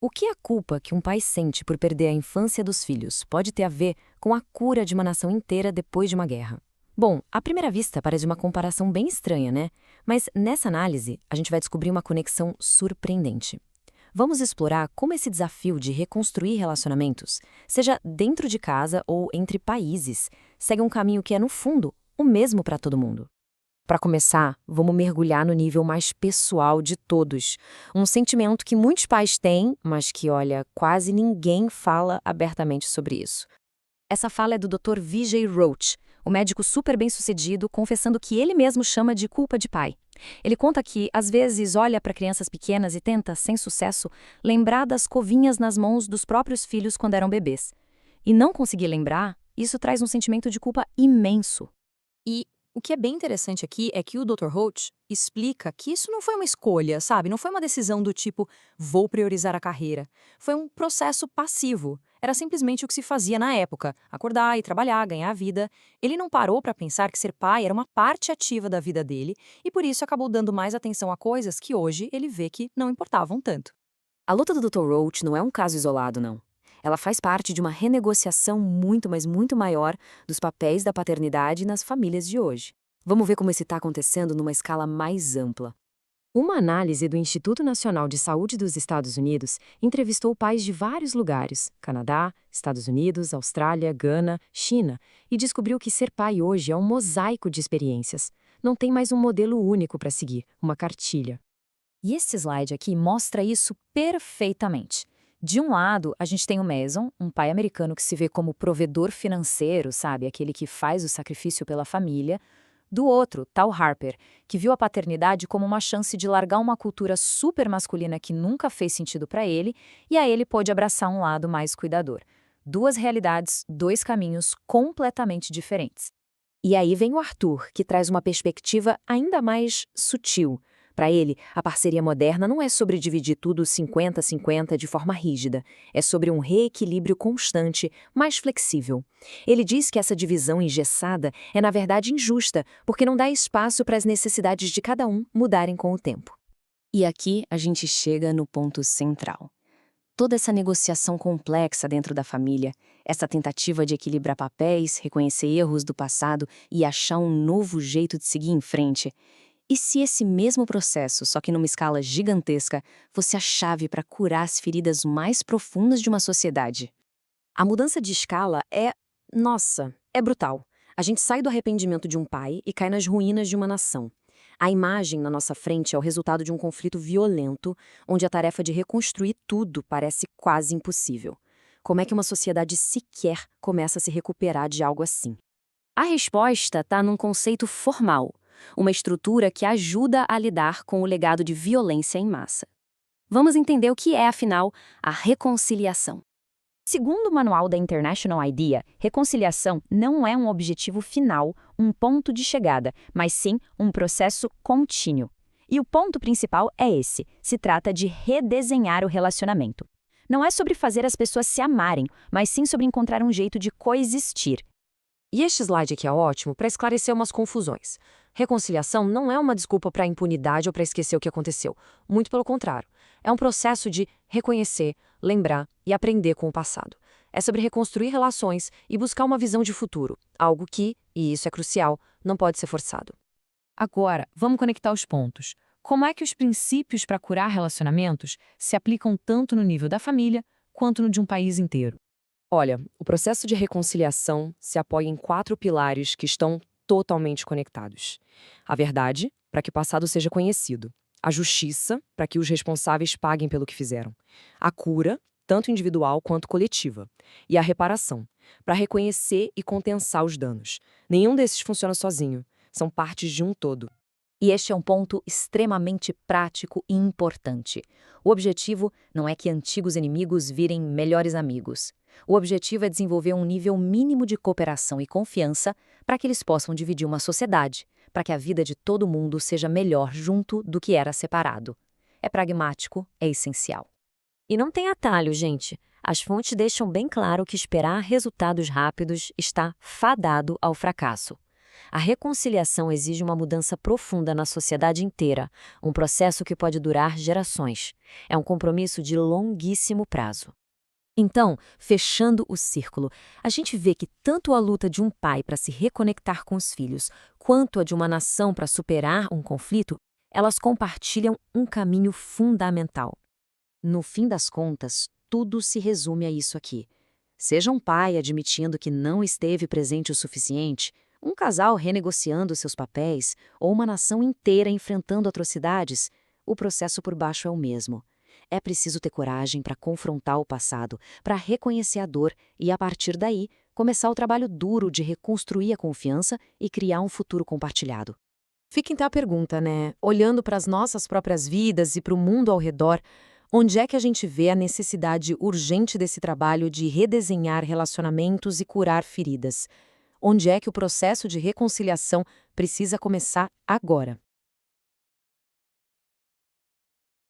O que a culpa que um pai sente por perder a infância dos filhos pode ter a ver com a cura de uma nação inteira depois de uma guerra? Bom, à primeira vista parece uma comparação bem estranha, né? Mas nessa análise, a gente vai descobrir uma conexão surpreendente. Vamos explorar como esse desafio de reconstruir relacionamentos, seja dentro de casa ou entre países, segue um caminho que é, no fundo, o mesmo para todo mundo. Para começar, vamos mergulhar no nível mais pessoal de todos. Um sentimento que muitos pais têm, mas que, olha, quase ninguém fala abertamente sobre isso. Essa fala é do Dr. Vijay Roach, o médico super bem-sucedido, confessando que ele mesmo chama de culpa de pai. Ele conta que, às vezes, olha para crianças pequenas e tenta, sem sucesso, lembrar das covinhas nas mãos dos próprios filhos quando eram bebês. E não conseguir lembrar, isso traz um sentimento de culpa imenso. E o que é bem interessante aqui é que o Dr. Roach explica que isso não foi uma escolha, sabe? Não foi uma decisão do tipo, vou priorizar a carreira. Foi um processo passivo. Era simplesmente o que se fazia na época, acordar e trabalhar, ganhar a vida. Ele não parou para pensar que ser pai era uma parte ativa da vida dele e por isso acabou dando mais atenção a coisas que hoje ele vê que não importavam tanto. A luta do Dr. Roach não é um caso isolado, não. Ela faz parte de uma renegociação muito, mas muito maior dos papéis da paternidade nas famílias de hoje. Vamos ver como isso está acontecendo numa escala mais ampla. Uma análise do Instituto Nacional de Saúde dos Estados Unidos entrevistou pais de vários lugares, Canadá, Estados Unidos, Austrália, Gana, China, e descobriu que ser pai hoje é um mosaico de experiências. Não tem mais um modelo único para seguir, uma cartilha. E esse slide aqui mostra isso perfeitamente. De um lado, a gente tem o Mason, um pai americano que se vê como provedor financeiro, sabe? Aquele que faz o sacrifício pela família. Do outro, Tal Harper, que viu a paternidade como uma chance de largar uma cultura super masculina que nunca fez sentido para ele, e aí ele pôde abraçar um lado mais cuidador. Duas realidades, dois caminhos completamente diferentes. E aí vem o Arthur, que traz uma perspectiva ainda mais sutil. Para ele, a parceria moderna não é sobre dividir tudo 50-50 de forma rígida, é sobre um reequilíbrio constante, mais flexível. Ele diz que essa divisão engessada é, na verdade, injusta, porque não dá espaço para as necessidades de cada um mudarem com o tempo. E aqui a gente chega no ponto central. Toda essa negociação complexa dentro da família, essa tentativa de equilibrar papéis, reconhecer erros do passado e achar um novo jeito de seguir em frente. E se esse mesmo processo, só que numa escala gigantesca, fosse a chave para curar as feridas mais profundas de uma sociedade? A mudança de escala nossa, é brutal. A gente sai do arrependimento de um pai e cai nas ruínas de uma nação. A imagem na nossa frente é o resultado de um conflito violento, onde a tarefa de reconstruir tudo parece quase impossível. Como é que uma sociedade sequer começa a se recuperar de algo assim? A resposta está num conceito formal, uma estrutura que ajuda a lidar com o legado de violência em massa. Vamos entender o que é, afinal, a reconciliação. Segundo o manual da International IDEA, reconciliação não é um objetivo final, um ponto de chegada, mas sim um processo contínuo. E o ponto principal é esse: se trata de redesenhar o relacionamento. Não é sobre fazer as pessoas se amarem, mas sim sobre encontrar um jeito de coexistir. E este slide aqui é ótimo para esclarecer umas confusões. Reconciliação não é uma desculpa para a impunidade ou para esquecer o que aconteceu. Muito pelo contrário. É um processo de reconhecer, lembrar e aprender com o passado. É sobre reconstruir relações e buscar uma visão de futuro, algo que, e isso é crucial, não pode ser forçado. Agora, vamos conectar os pontos. Como é que os princípios para curar relacionamentos se aplicam tanto no nível da família quanto no de um país inteiro? Olha, o processo de reconciliação se apoia em 4 pilares que estão totalmente conectados. A verdade, para que o passado seja conhecido. A justiça, para que os responsáveis paguem pelo que fizeram. A cura, tanto individual quanto coletiva. E a reparação, para reconhecer e compensar os danos. Nenhum desses funciona sozinho, são partes de um todo. E este é um ponto extremamente prático e importante. O objetivo não é que antigos inimigos virem melhores amigos. O objetivo é desenvolver um nível mínimo de cooperação e confiança para que eles possam dividir uma sociedade, para que a vida de todo mundo seja melhor junto do que era separado. É pragmático, é essencial. E não tem atalho, gente. As fontes deixam bem claro que esperar resultados rápidos está fadado ao fracasso. A reconciliação exige uma mudança profunda na sociedade inteira, um processo que pode durar gerações. É um compromisso de longuíssimo prazo. Então, fechando o círculo, a gente vê que tanto a luta de um pai para se reconectar com os filhos, quanto a de uma nação para superar um conflito, elas compartilham um caminho fundamental. No fim das contas, tudo se resume a isso aqui. Seja um pai admitindo que não esteve presente o suficiente, um casal renegociando seus papéis, ou uma nação inteira enfrentando atrocidades, o processo por baixo é o mesmo. É preciso ter coragem para confrontar o passado, para reconhecer a dor e, a partir daí, começar o trabalho duro de reconstruir a confiança e criar um futuro compartilhado. Fica então a pergunta, né? Olhando para as nossas próprias vidas e para o mundo ao redor, onde é que a gente vê a necessidade urgente desse trabalho de redesenhar relacionamentos e curar feridas? Onde é que o processo de reconciliação precisa começar agora?